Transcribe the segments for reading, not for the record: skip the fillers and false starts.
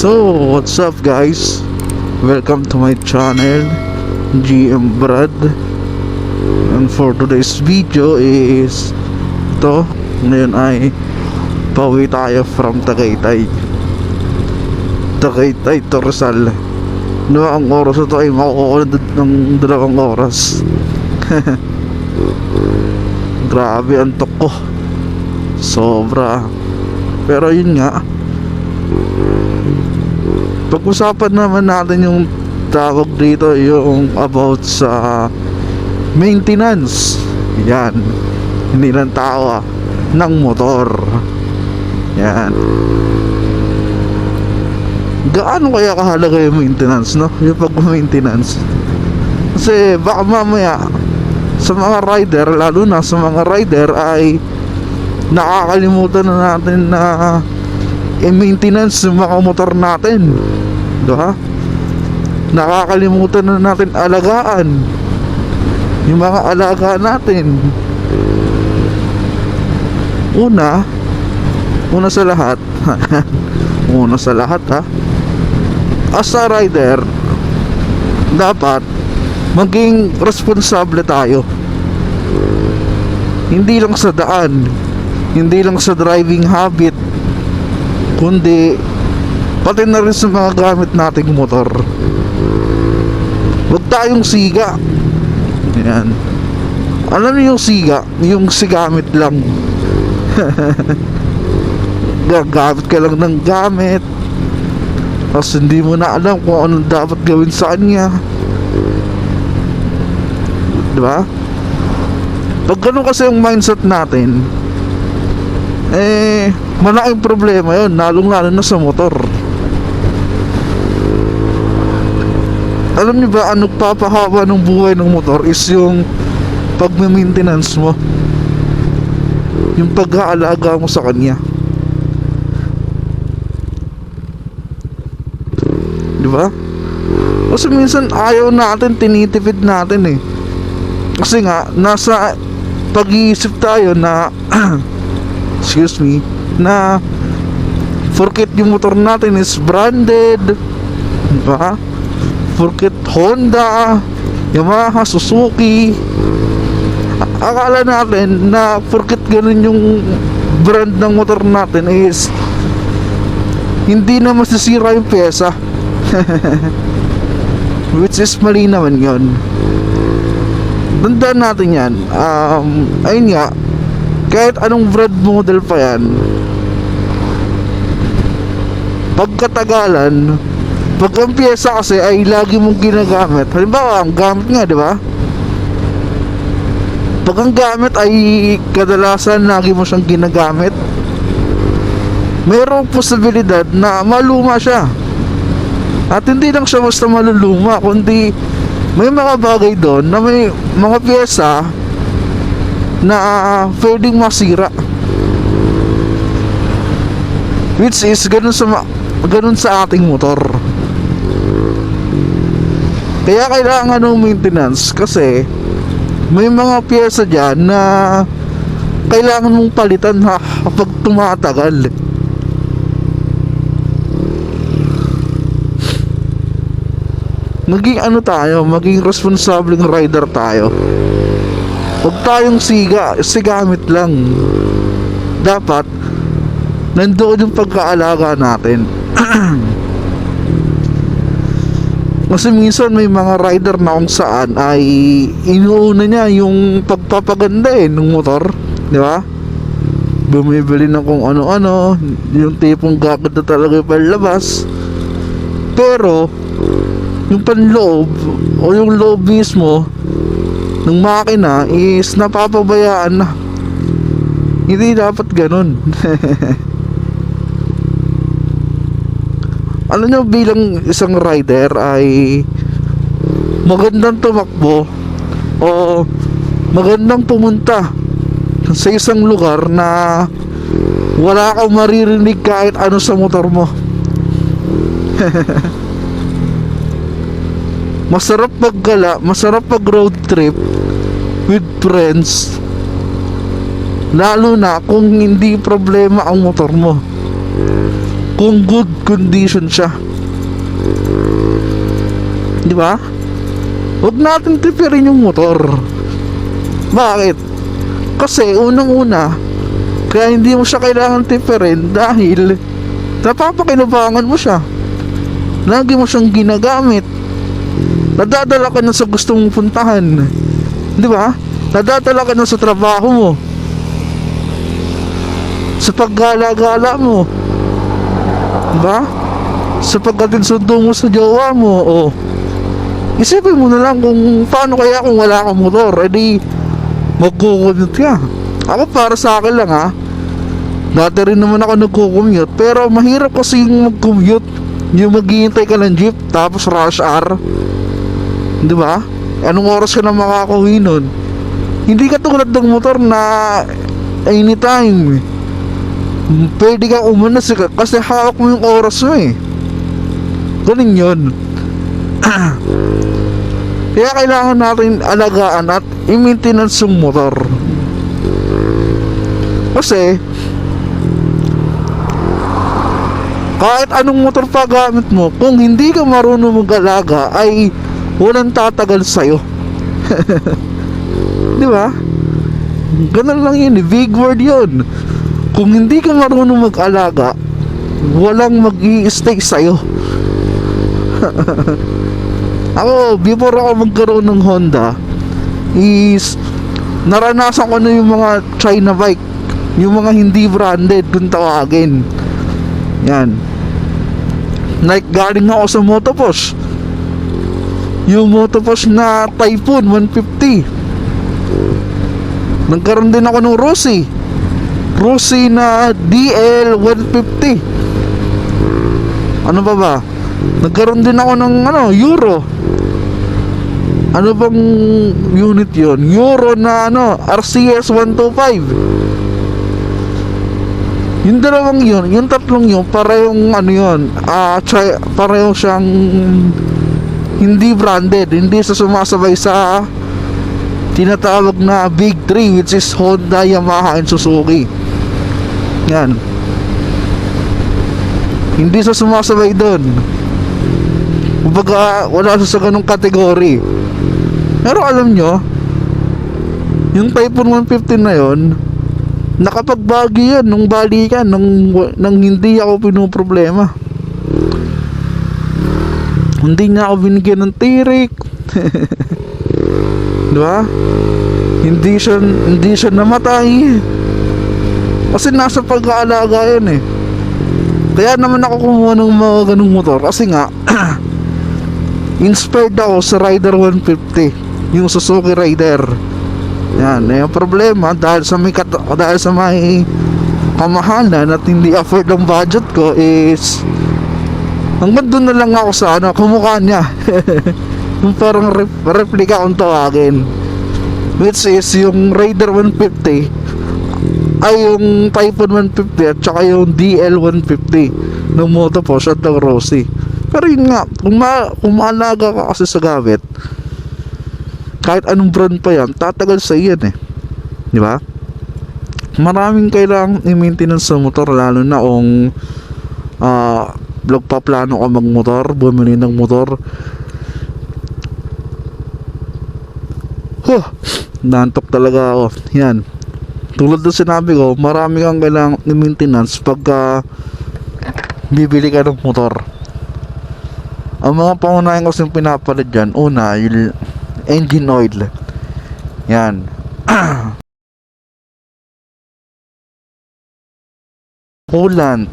So, what's up guys? Welcome to my channel, GM Brad. And for today's video is ito, ngayon ay pauwi tayo from Tagaytay to Rizal. No, ang oras ito ay makukuha ng 2 oras. Grabe, antok ko sobra. Pero yun nga, pag-usapan naman natin yung tawag dito, yung about sa maintenance. Yan, hindi lang tao ng motor. Yan, gaano kaya kahalaga yung maintenance, no? Yung pag-maintenance. Kasi baka mamaya sa mga rider, lalo na sa mga rider, ay nakakalimutan na natin na i-maintenance yung mga motor natin, diba? Nakakalimutan na natin alagaan yung mga alaga natin. Una sa lahat una sa lahat as a rider, dapat maging responsable tayo. Hindi lang sa daan, hindi lang sa driving habit, kundi pati na rin sa mga gamit nating motor. Huwag tayong siga. Yan, alam niyo yung siga, yung sigamit lang. Gagamit ka lang ng gamit, tapos hindi mo na alam kung ano dapat gawin sa kanya, diba? Pag ganun kasi yung mindset natin, malaking problema yun, lalong-lalo na sa motor. Alam niyo ba, ano papahaba ng buhay ng motor is yung pag-maintenance mo, yung pag-aalaga mo sa kanya, diba? Kasi minsan ayaw natin, tinitipid natin kasi nga nasa pag-iisip tayo na excuse me, na forget yung motor natin is branded, diba? Forget Honda, Yamaha, Suzuki. Akala natin na forget ganun yung brand ng motor natin is hindi na masisira yung pyesa. Which is mali naman yun. Tandaan natin yan. Ayun nga, kahit anong brand model pa yan, pagkatagalan, pag ang pyesa kasi ay lagi mong ginagamit, halimbawa ang gamit nga, di ba? Pag ang gamit ay kadalasan lagi mo siyang ginagamit, mayroong posibilidad na maluma siya. At hindi lang siya basta maluluma, kundi may mga bagay doon na may mga pyesa na pwedeng masira, which is ganun sa ating motor. Kaya kailangan ng maintenance, kasi may mga pyesa dyan na kailangan mong palitan kapag tumatagal. Maging maging responsableng rider tayo. Huwag tayong sigamit lang. Dapat nandoon yung pagkaalaga natin. Kasi minsan may mga rider na kung saan ay inuuna niya yung pagpapaganda ng motor, di ba? Bumibili ng kung ano-ano, yung tipong gaganda talaga yung panlabas, pero yung panloob o yung loob mismo ng makina is napapabayaan na. Hindi dapat ganun. Alam nyo, bilang isang rider ay magandang tumakbo o magandang pumunta sa isang lugar na wala kang maririnig kahit ano sa motor mo. Masarap maggala, masarap pag road trip with friends, lalo na kung hindi problema ang motor mo. kung good condition siya. Di ba? Huwag natin tipirin yung motor. Bakit? Kasi unang-una, kaya hindi mo siya kailangan tipirin dahil napapakinabangan mo siya. Lagi mo siyang ginagamit. Nadadala ka na sa gusto mong puntahan. Di ba? Nadadala ka na sa trabaho mo, sa paggala-gala mo, di ba? Sa pagkatid sundo mo sa jowa mo. O isipin mo na lang kung paano kaya kung wala kang motor. E di magkukumute ka. Ako para sa akin lang ha, dati rin naman ako nagkukumute, pero mahirap kasi yung mag-commute, yung maghihintay ka ng jeep tapos rush hour, di ba? Anong oras ka na makakauwi nun? Hindi ka tulad ng motor na anytime pwede kang umanas kasi hawak mo yung oras mo eh. Ganun yun. Kaya kailangan natin alagaan at i-maintenance yung motor. Kasi kahit anong motor pa gamit mo, kung hindi ka marunong mag-alaga ay walang tatagal sa'yo. Di ba? Ganun lang yun, big word yun. Kung hindi ka marunong mag-alaga, walang mag-i-stay sa'yo. Ako, before ako magkaroon ng Honda, is naranasan ko na yung mga China bike, yung mga hindi branded kung tawagin. Yan. Like galing ako sa Motoposh, yung Motoposh na Typhoon 150. Nagkaroon din ako ng Rossi na DL 150. Ano ba? Nagkaroon din ako ng Euro. Ano bang unit yon? Euro na RCS 125. Yung dalawang yun, yung tatlong yun, parehong parehong siyang hindi branded, hindi sa sumasabay sa tinatawag na Big 3, which is Honda, Yamaha, and Suzuki. Yan. Hindi sa sumasabay doon. Kumbaga, wala sa ganung kategory. Pero alam nyo, yung Typhoon 150 na yon, nakapagbagi yan nung balikan, nang hindi ako pinoproblema. Hindi niya ako binigyan ng tirik. Diba? Hindi siya namatay. Kasi nasa pag-aalaga yan eh. Kaya naman ako kumuha ng mga ganung motor kasi nga inspired ako sa Rider 150, yung Suzuki Rider. Yan, yung problema dahil sa may kamahalan at hindi afford ang budget ko is hanggang doon na lang ako sa kumukha niya. Yung parang replica kung tawagin, which is yung Raider 150 ay yung Typhoon 150 at saka yung DL 150 ng Motoposh at ng Rossi. Pero yun nga, kung maalaga ka kasi sa gamit, kahit anong brand pa yan, tatagal sa iyan eh. Di ba? Maraming kailangang i-maintenance sa motor, lalo na kung nagpaplano ka magmotor, bumili ng motor. Nantok talaga ako. Yan. Tulad ng sinabi ko, marami kang kailangang i-maintenance pagka bibili ka ng motor. Ang mga pangunahin kasi pinapalit dyan, una, yung engine oil. Yan. Coolant.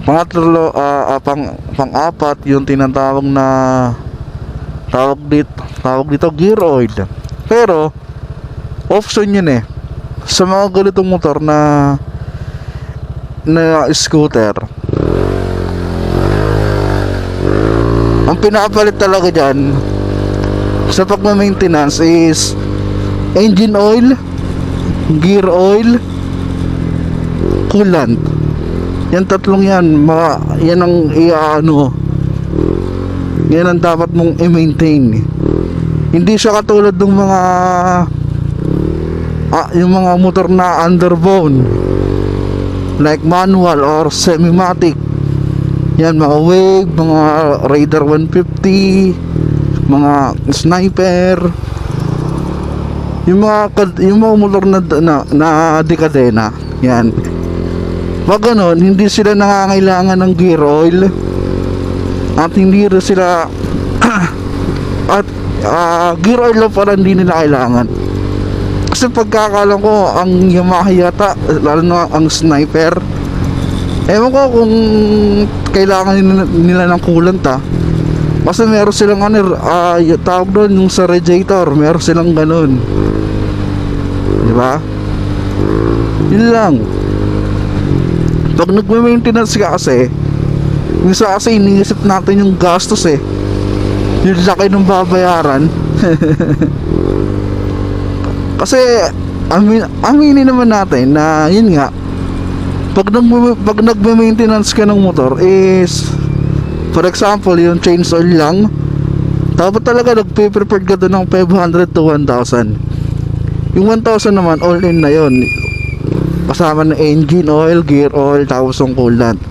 Pangatlo, pang-apat, yung tinatawag na tawag dito gear oil. Pero option yun eh sa mga ganitong motor na scooter. Ang pinapalit talaga dyan sa pagma-maintenance is engine oil, gear oil, coolant. Yan tatlong yan, yan ang yan ang dapat mong i-maintain. Hindi siya katulad ng mga yung mga motor na underbone, like manual or semi-matic. Yan, mga Wave, mga Raider 150, mga Sniper, yung mga motor na dekadena. Yan. Pag ganon, hindi sila nangangailangan ng gear oil at hindi rin sila at gear oil lang pala hindi nila kailangan. Kasi pagkakalam ko, ang Yamaha yata, lalo na ang Sniper, ewan ko kung kailangan nila ng coolant kasi meron silang tawag doon yung sa radiator, meron silang ganun, di ba? Yun lang. Pag nagme-maintenance ka kasi, minsan kasi iniisip natin yung gastos yung laki ng babayaran. Kasi aminin naman natin na yun nga, pag nagme-maintenance ka ng motor is, for example, yung change oil lang, dapat talaga nagpe-prepared ka doon ng 500 to 1,000. Yung 1,000 naman, all in na yun, kasama ng engine oil, gear oil, tapos yung coolant.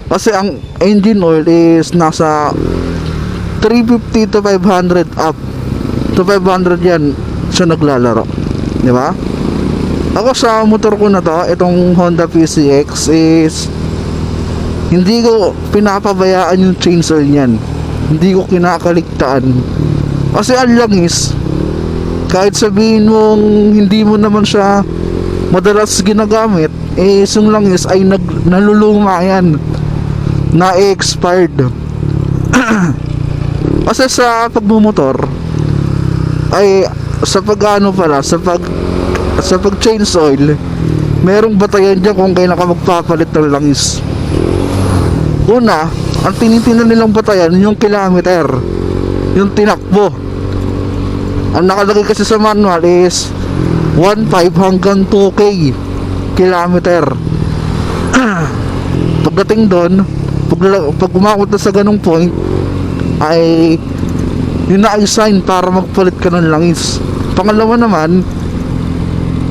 Kasi ang engine oil is nasa 350 to 500 up to 500 yan siya naglalaro, di ba? Ako sa motor ko na to, itong Honda PCX is hindi ko pinapabayaan yung change oil niyan. Hindi ko kinakaligtaan. Kasi ang langis, kahit sabihin mong hindi mo naman siya madalas ginagamit, yung langis ay naluluma yan, na-expired. Kasi sa pagmumotor ay sa pag change oil, merong batayan dyan kung kailan ka magpapalit ng langis. Una, ang tinitingnan nilang batayan yung kilometer, yung tinakbo. Ang nakalagay kasi sa manual is 1.5 hanggang 2K kilometer. Pagdating doon, pag umabot na sa ganung point, ay yun na ay sign para magpalit ka ng langis. Pangalawa naman,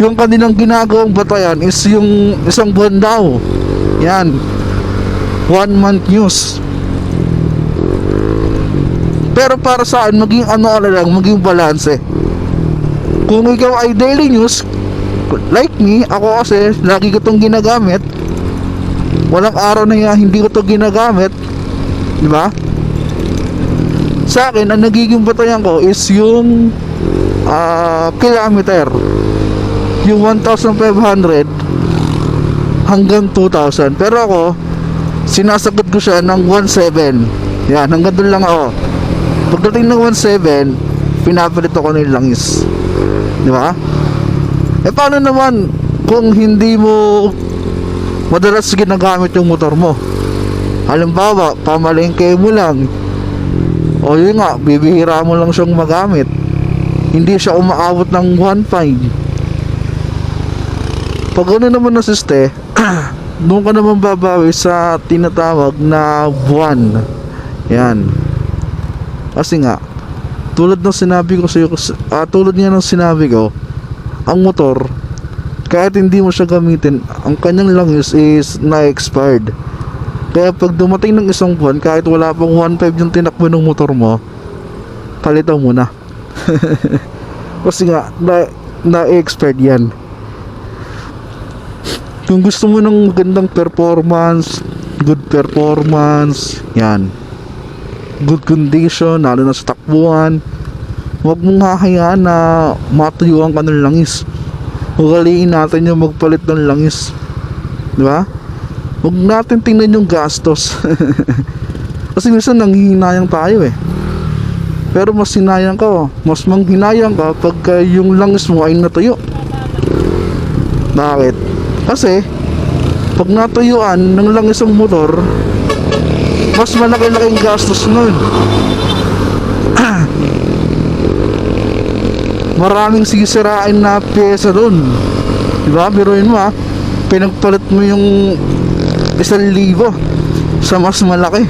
yung kanilang ginagawang batayan is yung isang buwan daw. Yan, 1 month use. Pero para saan, maging lang, maging balance. Kung ikaw ay daily use, like me, ako kasi lagi ko itong ginagamit, walang araw na hindi ko ito ginagamit, di ba? Sa akin, ang nagiging batayan ko is yung kilometer, yung 1,500 hanggang 2,000. Pero ako, sinasagot ko siya ng 1,700. Yan, hanggang doon lang ako. Pagdating ng 1,700, pinapalit ako ng langis, di ba? Paano naman kung hindi mo madalas ginagamit yung motor mo? Halimbawa, pamalengke mo lang, o yun nga, bibihira mo lang siyang magamit, hindi siya umaabot ng 1.5. Pag ano naman na siste, doon ka naman babawi sa tinatawag na buwan. Yan. Kasi nga, tulad ng sinabi ko sa iyo, tulad nga ng sinabi ko, ang motor, kahit hindi mo siya gamitin, ang kanyang langis is na-expired. Kaya pag dumating ng isang buwan, kahit wala pang 1.5 yung tinakbo ng motor mo, palitan mo na. Kasi nga, na-expired yan. Kung gusto mo ng magandang performance, good performance, yan, good condition, lalo na sa takbuhan, huwag mong hahayaan na matuyuan ka ng langis. Ugaliin natin yung magpalit ng langis, di ba? Huwag natin tingnan yung gastos. Kasi minsan nanghihinayang tayo pero mas manghinayang ka pag yung langis mo ay natuyo. Bakit? Kasi pag natuyuan ng langis ang motor, mas malaki-laking gastos nun. Maraming sisirain na pyesa dun, diba? Biruin mo pinagpalit mo yung 1,000 sa mas malaki.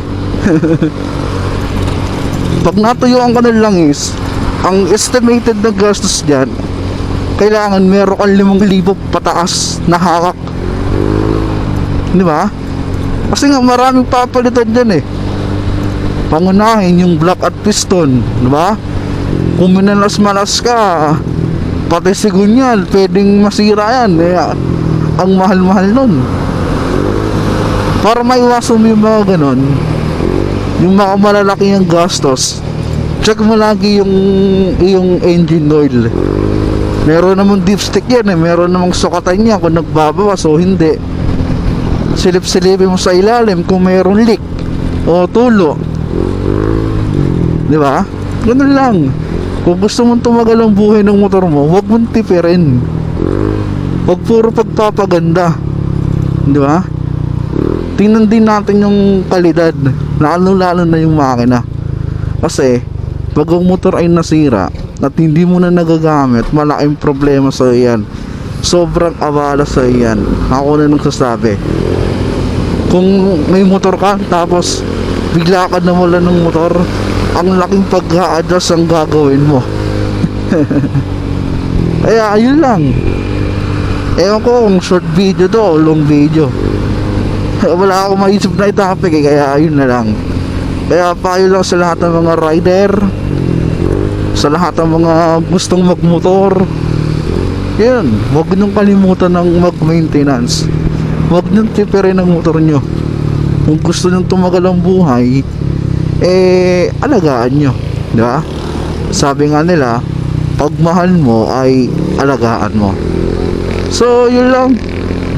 Pag natuyuan ka ng langis, ang estimated na gastos dyan, kailangan meron kang 5,000 pataas na hakak, di ba? Kasi nga maraming papalitan dyan eh. Pangunahin yung block at piston, di ba? Kung minalas-malas ka, pati sigunyan, pwedeng masira yan. Eh, ang mahal-mahal nun. Para maiwasan mo yung mga ganon, yung mga malalaki yung gastos, check mo lagi yung engine oil. Meron namang dipstick yan eh, meron namang sukatan niya kung nagbabawas o hindi. Silip-silipin mo sa ilalim kung mayroong leak o tulo, di ba? Ganun lang. Kung gusto mong tumagal ang buhay ng motor mo, huwag mong tipirin, huwag puro pagpapaganda, di ba? Tingnan din natin yung kalidad, lalo na yung makina. Kasi pag ang motor ay nasira at hindi mo na nagagamit, malaking problema sa iyan. Sobrang abala sa iyan. Ako na nagsasabi. Kung may motor ka tapos bigla ka nawalan ng motor, ang laking pag-a-adjust ang gagawin mo. Kaya ayun lang. Ewan ko kung short video to o long video. Wala akong maisip na topic eh, kaya ayun na lang. Kaya payo lang sa lahat ng mga rider, sa lahat ng mga gustong magmotor, yun, huwag niyong kalimutan ng mag-maintenance. Huwag niyong tipirin ang motor nyo. Kung gusto niyong tumagal ang buhay, eh alagaan nyo, di ba? Sabi nga nila, pag mahal mo ay alagaan mo. So yun lang,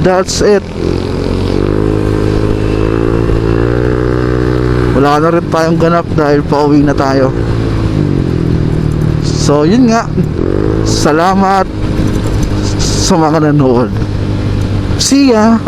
that's it. Wala na rin tayong ganap dahil pauwi na tayo. So yun nga, salamat sa mga nanood. See ya.